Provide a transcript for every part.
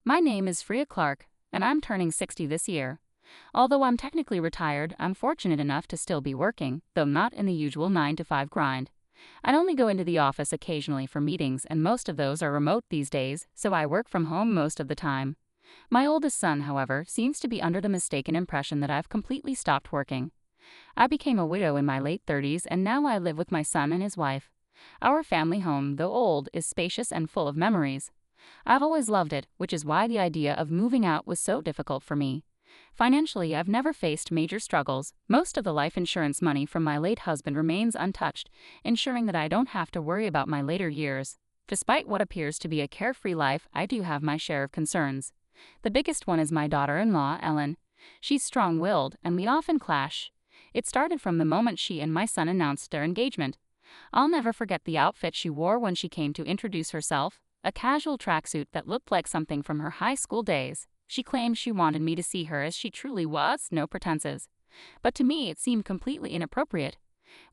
My name is Fria Clark, and I'm turning 60 this year. Although I'm technically retired, I'm fortunate enough to still be working, though not in the usual 9 to 5 grind. I only go into the office occasionally for meetings, and most of those are remote these days, so I work from home most of the time. My oldest son, however, seems to be under the mistaken impression that I've completely stopped working. I became a widow in my late 30s, and now I live with my son and his wife. Our family home, though old, is spacious and full of memories. I've always loved it, which is why the idea of moving out was so difficult for me. Financially, I've never faced major struggles. Most of the life insurance money from my late husband remains untouched, ensuring that I don't have to worry about my later years. Despite what appears to be a carefree life, I do have my share of concerns. The biggest one is my daughter-in-law, Ellen. She's strong-willed, and we often clash. It started from the moment she and my son announced their engagement. I'll never forget the outfit she wore when she came to introduce herself, a casual tracksuit that looked like something from her high school days. She claimed she wanted me to see her as she truly was, no pretenses. But to me it seemed completely inappropriate.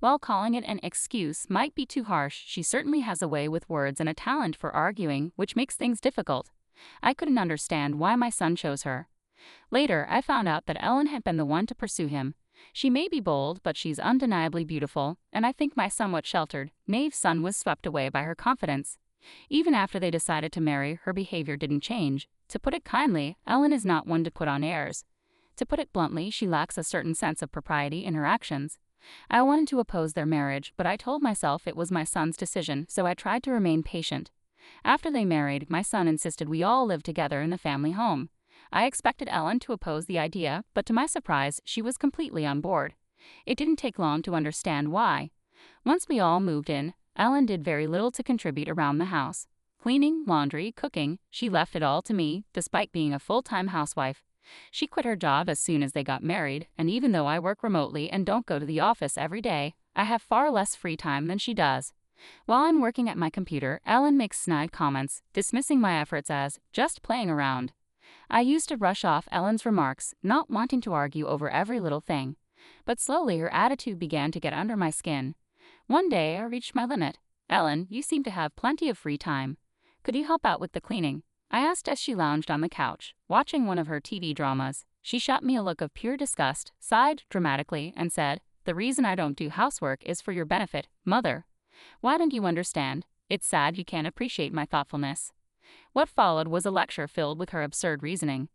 While calling it an excuse might be too harsh, she certainly has a way with words and a talent for arguing, which makes things difficult. I couldn't understand why my son chose her. Later, I found out that Ellen had been the one to pursue him. She may be bold, but she's undeniably beautiful, and I think my somewhat sheltered, naive son was swept away by her confidence. Even after they decided to marry, her behavior didn't change. To put it kindly, Ellen is not one to put on airs. To put it bluntly, she lacks a certain sense of propriety in her actions. I wanted to oppose their marriage, but I told myself it was my son's decision, so I tried to remain patient. After they married, my son insisted we all live together in the family home. I expected Ellen to oppose the idea, but to my surprise, she was completely on board. It didn't take long to understand why. Once we all moved in, Ellen did very little to contribute around the house. Cleaning, laundry, cooking, she left it all to me, despite being a full-time housewife. She quit her job as soon as they got married, and even though I work remotely and don't go to the office every day, I have far less free time than she does. While I'm working at my computer, Ellen makes snide comments, dismissing my efforts as just playing around. I used to rush off Ellen's remarks, not wanting to argue over every little thing. But slowly her attitude began to get under my skin. One day I reached my limit. "Ellen, you seem to have plenty of free time. Could you help out with the cleaning?" I asked as she lounged on the couch, watching one of her TV dramas. She shot me a look of pure disgust, sighed dramatically, and said, "The reason I don't do housework is for your benefit, Mother. Why don't you understand? It's sad you can't appreciate my thoughtfulness." What followed was a lecture filled with her absurd reasoning.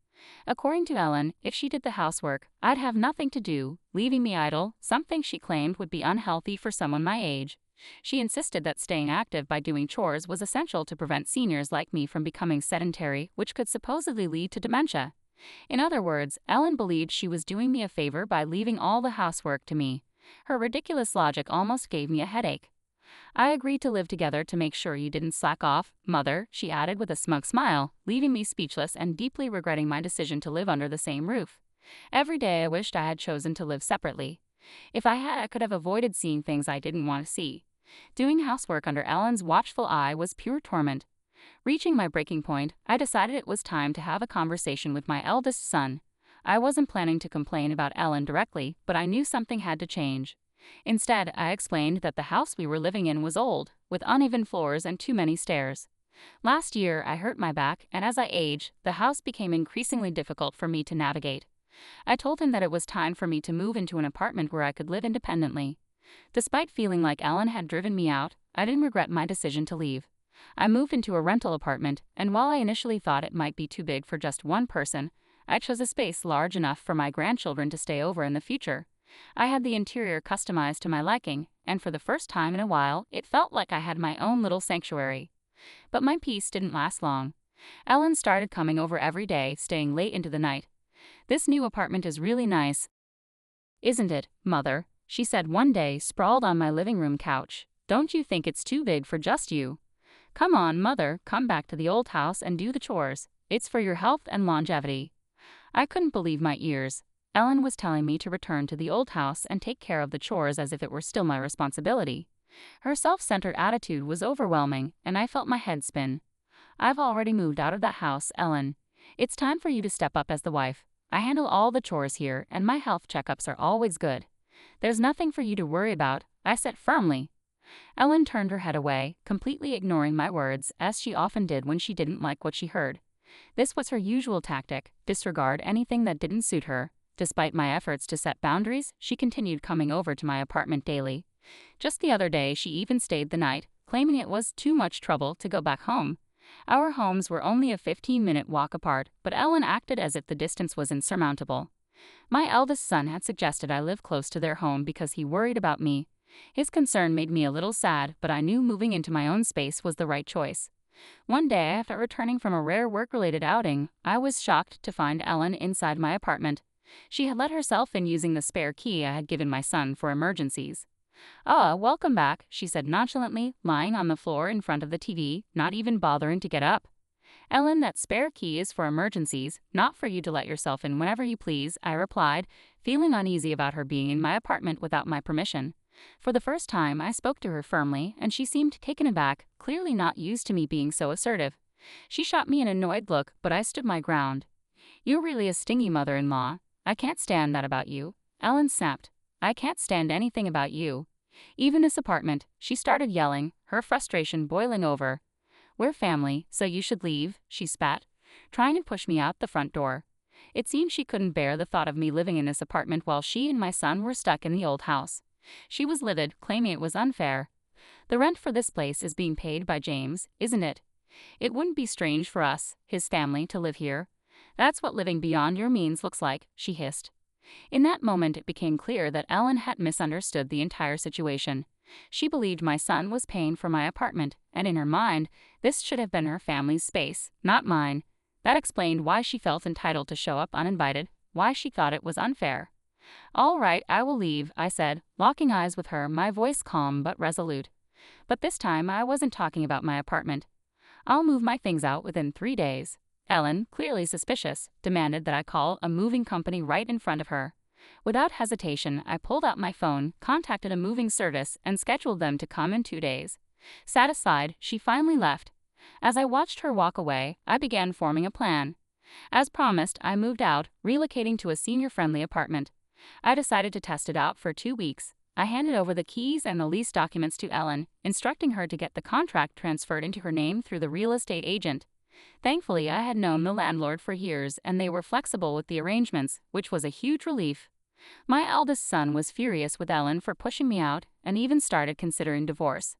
According to Ellen, if she did the housework, I'd have nothing to do, leaving me idle, something she claimed would be unhealthy for someone my age. She insisted that staying active by doing chores was essential to prevent seniors like me from becoming sedentary, which could supposedly lead to dementia. In other words, Ellen believed she was doing me a favor by leaving all the housework to me. Her ridiculous logic almost gave me a headache. "I agreed to live together to make sure you didn't slack off, Mother," she added with a smug smile, leaving me speechless and deeply regretting my decision to live under the same roof. Every day I wished I had chosen to live separately. If I had, I could have avoided seeing things I didn't want to see. Doing housework under Ellen's watchful eye was pure torment. Reaching my breaking point, I decided it was time to have a conversation with my eldest son. I wasn't planning to complain about Ellen directly, but I knew something had to change. Instead, I explained that the house we were living in was old, with uneven floors and too many stairs. Last year, I hurt my back, and as I aged, the house became increasingly difficult for me to navigate. I told him that it was time for me to move into an apartment where I could live independently. Despite feeling like Ellen had driven me out, I didn't regret my decision to leave. I moved into a rental apartment, and while I initially thought it might be too big for just one person, I chose a space large enough for my grandchildren to stay over in the future. I had the interior customized to my liking, and for the first time in a while, it felt like I had my own little sanctuary. But my peace didn't last long. Ellen started coming over every day, staying late into the night. "This new apartment is really nice, isn't it, Mother?" she said one day, sprawled on my living room couch. "Don't you think it's too big for just you? Come on, Mother, come back to the old house and do the chores. It's for your health and longevity." I couldn't believe my ears. Ellen was telling me to return to the old house and take care of the chores as if it were still my responsibility. Her self-centered attitude was overwhelming, and I felt my head spin. "I've already moved out of that house, Ellen. It's time for you to step up as the wife. I handle all the chores here, and my health checkups are always good. There's nothing for you to worry about," I said firmly. Ellen turned her head away, completely ignoring my words, as she often did when she didn't like what she heard. This was her usual tactic: disregard anything that didn't suit her. Despite my efforts to set boundaries, she continued coming over to my apartment daily. Just the other day, she even stayed the night, claiming it was too much trouble to go back home. Our homes were only a 15-minute walk apart, but Ellen acted as if the distance was insurmountable. My eldest son had suggested I live close to their home because he worried about me. His concern made me a little sad, but I knew moving into my own space was the right choice. One day, after returning from a rare work-related outing, I was shocked to find Ellen inside my apartment. She had let herself in using the spare key I had given my son for emergencies. "Ah, welcome back," she said nonchalantly, lying on the floor in front of the TV, not even bothering to get up. "Ellen, that spare key is for emergencies, not for you to let yourself in whenever you please," I replied, feeling uneasy about her being in my apartment without my permission. For the first time, I spoke to her firmly, and she seemed taken aback, clearly not used to me being so assertive. She shot me an annoyed look, but I stood my ground. "You're really a stingy mother-in-law. I can't stand that about you," Ellen snapped. "I can't stand anything about you. Even this apartment," she started yelling, her frustration boiling over. "We're family, so you should leave," she spat, trying to push me out the front door. It seemed she couldn't bear the thought of me living in this apartment while she and my son were stuck in the old house. She was livid, claiming it was unfair. "The rent for this place is being paid by James, isn't it? It wouldn't be strange for us, his family, to live here. That's what living beyond your means looks like," she hissed. In that moment, it became clear that Ellen had misunderstood the entire situation. She believed my son was paying for my apartment, and in her mind, this should have been her family's space, not mine. That explained why she felt entitled to show up uninvited, why she thought it was unfair. "All right, I will leave," I said, locking eyes with her, my voice calm but resolute. But this time, I wasn't talking about my apartment. "I'll move my things out within 3 days." Ellen, clearly suspicious, demanded that I call a moving company right in front of her. Without hesitation, I pulled out my phone, contacted a moving service, and scheduled them to come in 2 days. Satisfied, she finally left. As I watched her walk away, I began forming a plan. As promised, I moved out, relocating to a senior-friendly apartment. I decided to test it out for 2 weeks. I handed over the keys and the lease documents to Ellen, instructing her to get the contract transferred into her name through the real estate agent. Thankfully, I had known the landlord for years, and they were flexible with the arrangements, which was a huge relief. My eldest son was furious with Ellen for pushing me out and even started considering divorce.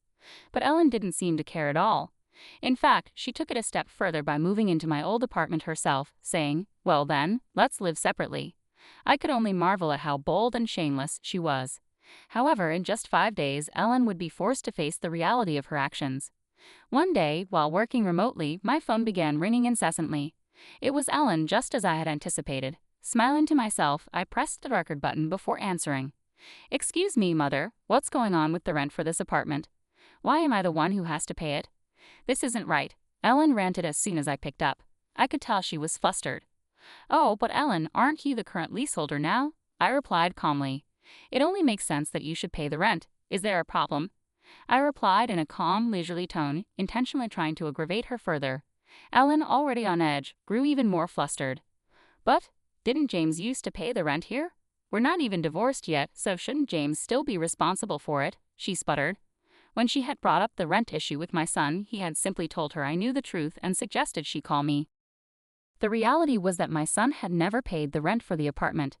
But Ellen didn't seem to care at all. In fact, she took it a step further by moving into my old apartment herself, saying, "Well then, let's live separately." I could only marvel at how bold and shameless she was. However, in just 5 days, Ellen would be forced to face the reality of her actions. One day, while working remotely, my phone began ringing incessantly. It was Ellen, just as I had anticipated. Smiling to myself, I pressed the record button before answering. "Excuse me, Mother, what's going on with the rent for this apartment? Why am I the one who has to pay it? This isn't right," Ellen ranted as soon as I picked up. I could tell she was flustered. "Oh, but Ellen, aren't you the current leaseholder now?" I replied calmly. "It only makes sense that you should pay the rent. Is there a problem?" I replied in a calm, leisurely tone, intentionally trying to aggravate her further. Ellen, already on edge, grew even more flustered. "But didn't James used to pay the rent here? We're not even divorced yet, so shouldn't James still be responsible for it?" she sputtered. When she had brought up the rent issue with my son, he had simply told her I knew the truth and suggested she call me. The reality was that my son had never paid the rent for the apartment.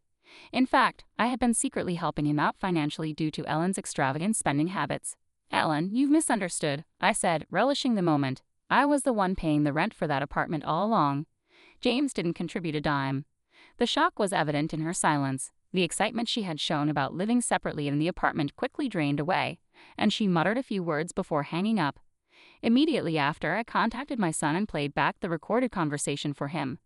In fact, I had been secretly helping him out financially due to Ellen's extravagant spending habits. "Ellen, you've misunderstood," I said, relishing the moment. "I was the one paying the rent for that apartment all along. James didn't contribute a dime." The shock was evident in her silence. The excitement she had shown about living separately in the apartment quickly drained away, and she muttered a few words before hanging up. Immediately after, I contacted my son and played back the recorded conversation for him.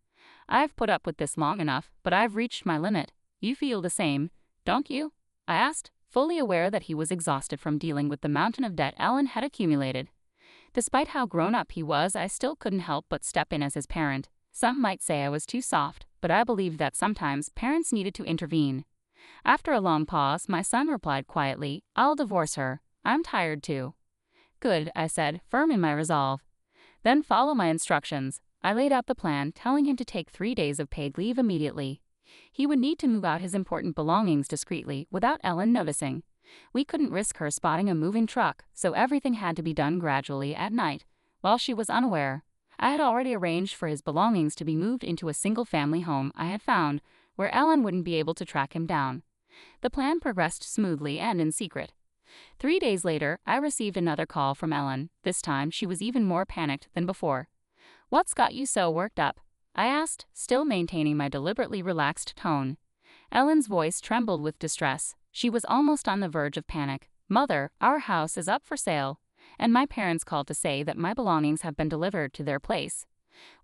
"I've put up with this long enough, but I've reached my limit. You feel the same, don't you?" I asked, fully aware that he was exhausted from dealing with the mountain of debt Ellen had accumulated. Despite how grown-up he was, I still couldn't help but step in as his parent. Some might say I was too soft, but I believed that sometimes parents needed to intervene. After a long pause, my son replied quietly, "I'll divorce her. I'm tired too." "Good," I said, firm in my resolve. "Then follow my instructions." I laid out the plan, telling him to take 3 days of paid leave immediately. He would need to move out his important belongings discreetly without Ellen noticing. We couldn't risk her spotting a moving truck, so everything had to be done gradually at night, while she was unaware. I had already arranged for his belongings to be moved into a single-family home I had found, where Ellen wouldn't be able to track him down. The plan progressed smoothly and in secret. 3 days later, I received another call from Ellen. This time, she was even more panicked than before. "What's got you so worked up?" I asked, still maintaining my deliberately relaxed tone. Ellen's voice trembled with distress. She was almost on the verge of panic. "Mother, our house is up for sale, and my parents called to say that my belongings have been delivered to their place."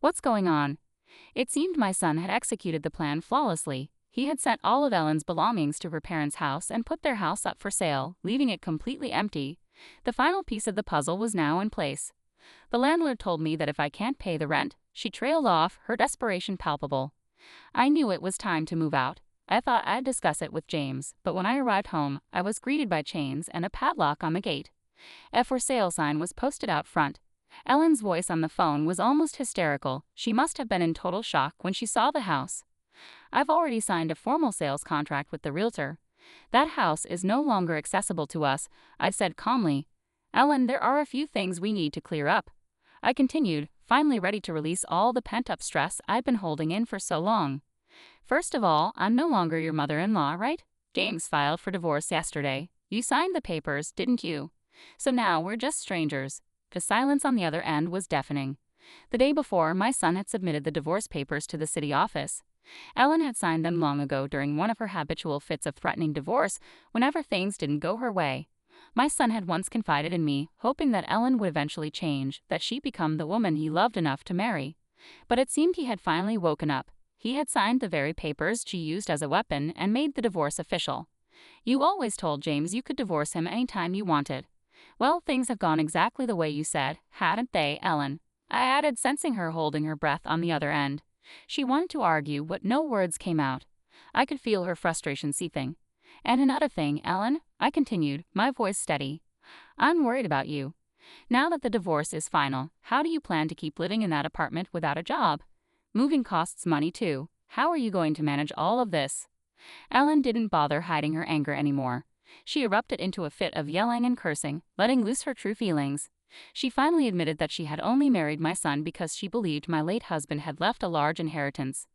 "What's going on?" It seemed my son had executed the plan flawlessly. He had sent all of Ellen's belongings to her parents' house and put their house up for sale, leaving it completely empty. The final piece of the puzzle was now in place. "The landlord told me that if I can't pay the rent," she trailed off, her desperation palpable. I knew it was time to move out. I thought I'd discuss it with James, but when I arrived home, I was greeted by chains and a padlock on the gate. A for sale sign was posted out front. Ellen's voice on the phone was almost hysterical. She must have been in total shock when she saw the house. "I've already signed a formal sales contract with the realtor. That house is no longer accessible to us," I said calmly. "Ellen, there are a few things we need to clear up," I continued, finally ready to release all the pent-up stress I'd been holding in for so long. "First of all, I'm no longer your mother-in-law, right? James filed for divorce yesterday. You signed the papers, didn't you? So now we're just strangers." The silence on the other end was deafening. The day before, my son had submitted the divorce papers to the city office. Ellen had signed them long ago during one of her habitual fits of threatening divorce whenever things didn't go her way. My son had once confided in me, hoping that Ellen would eventually change, that she'd become the woman he loved enough to marry. But it seemed he had finally woken up. He had signed the very papers she used as a weapon and made the divorce official. "You always told James you could divorce him anytime you wanted." "Well, things have gone exactly the way you said, hadn't they, Ellen?" I added, sensing her holding her breath on the other end. She wanted to argue, but no words came out. I could feel her frustration seething. "And another thing, Ellen," I continued, my voice steady. "I'm worried about you. Now that the divorce is final, how do you plan to keep living in that apartment without a job? Moving costs money too. How are you going to manage all of this?" Ellen didn't bother hiding her anger anymore. She erupted into a fit of yelling and cursing, letting loose her true feelings. She finally admitted that she had only married my son because she believed my late husband had left a large inheritance.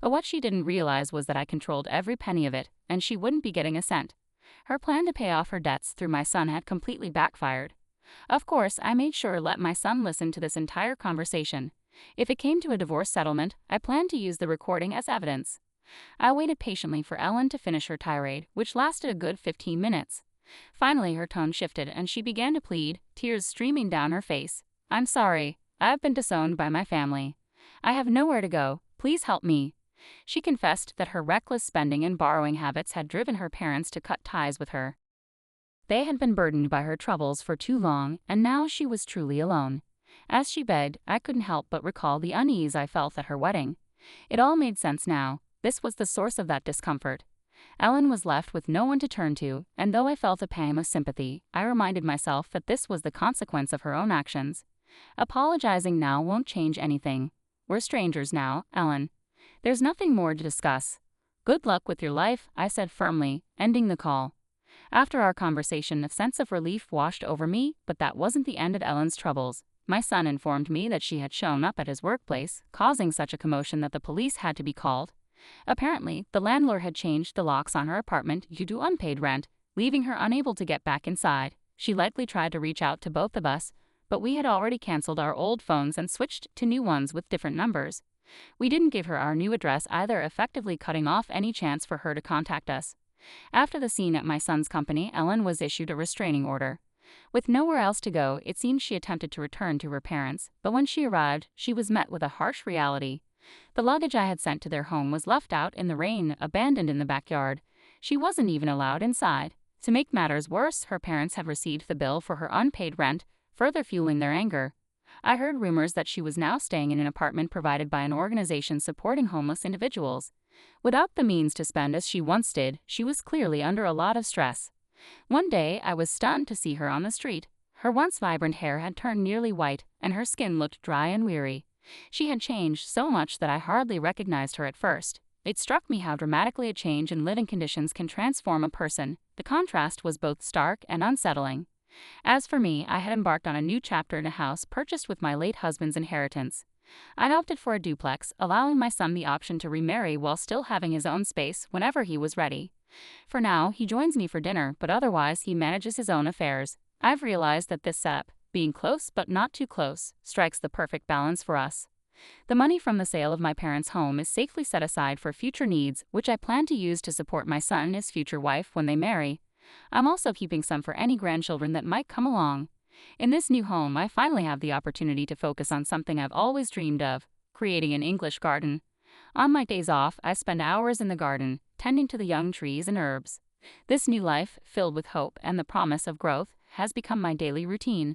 But what she didn't realize was that I controlled every penny of it, and she wouldn't be getting a cent. Her plan to pay off her debts through my son had completely backfired. Of course, I made sure to let my son listen to this entire conversation. If it came to a divorce settlement, I planned to use the recording as evidence. I waited patiently for Ellen to finish her tirade, which lasted a good 15 minutes. Finally, her tone shifted and she began to plead, tears streaming down her face. "I'm sorry. I've been disowned by my family. I have nowhere to go. Please help me." She confessed that her reckless spending and borrowing habits had driven her parents to cut ties with her. They had been burdened by her troubles for too long, and now she was truly alone. As she begged, I couldn't help but recall the unease I felt at her wedding. It all made sense now. This was the source of that discomfort. Ellen was left with no one to turn to, and though I felt a pang of sympathy, I reminded myself that this was the consequence of her own actions. Apologizing now won't change anything. We're strangers now, Ellen. There's nothing more to discuss. "Good luck with your life," I said firmly, ending the call. After our conversation, a sense of relief washed over me, but that wasn't the end of Ellen's troubles. My son informed me that she had shown up at his workplace, causing such a commotion that the police had to be called. Apparently, the landlord had changed the locks on her apartment due to unpaid rent, leaving her unable to get back inside. She likely tried to reach out to both of us, but we had already canceled our old phones and switched to new ones with different numbers. We didn't give her our new address either, effectively cutting off any chance for her to contact us. After the scene at my son's company, Ellen was issued a restraining order. With nowhere else to go, it seemed she attempted to return to her parents, but when she arrived, she was met with a harsh reality. The luggage I had sent to their home was left out in the rain, abandoned in the backyard. She wasn't even allowed inside. To make matters worse, her parents had received the bill for her unpaid rent, further fueling their anger. I heard rumors that she was now staying in an apartment provided by an organization supporting homeless individuals. Without the means to spend as she once did, she was clearly under a lot of stress. One day, I was stunned to see her on the street. Her once vibrant hair had turned nearly white, and her skin looked dry and weary. She had changed so much that I hardly recognized her at first. It struck me how dramatically a change in living conditions can transform a person. The contrast was both stark and unsettling. As for me, I had embarked on a new chapter in a house purchased with my late husband's inheritance. I'd opted for a duplex, allowing my son the option to remarry while still having his own space whenever he was ready. For now, he joins me for dinner, but otherwise he manages his own affairs. I've realized that this setup, being close but not too close, strikes the perfect balance for us. The money from the sale of my parents' home is safely set aside for future needs, which I plan to use to support my son and his future wife when they marry. I'm also keeping some for any grandchildren that might come along. In this new home, I finally have the opportunity to focus on something I've always dreamed of: creating an English garden. On my days off, I spend hours in the garden, tending to the young trees and herbs. This new life, filled with hope and the promise of growth, has become my daily routine.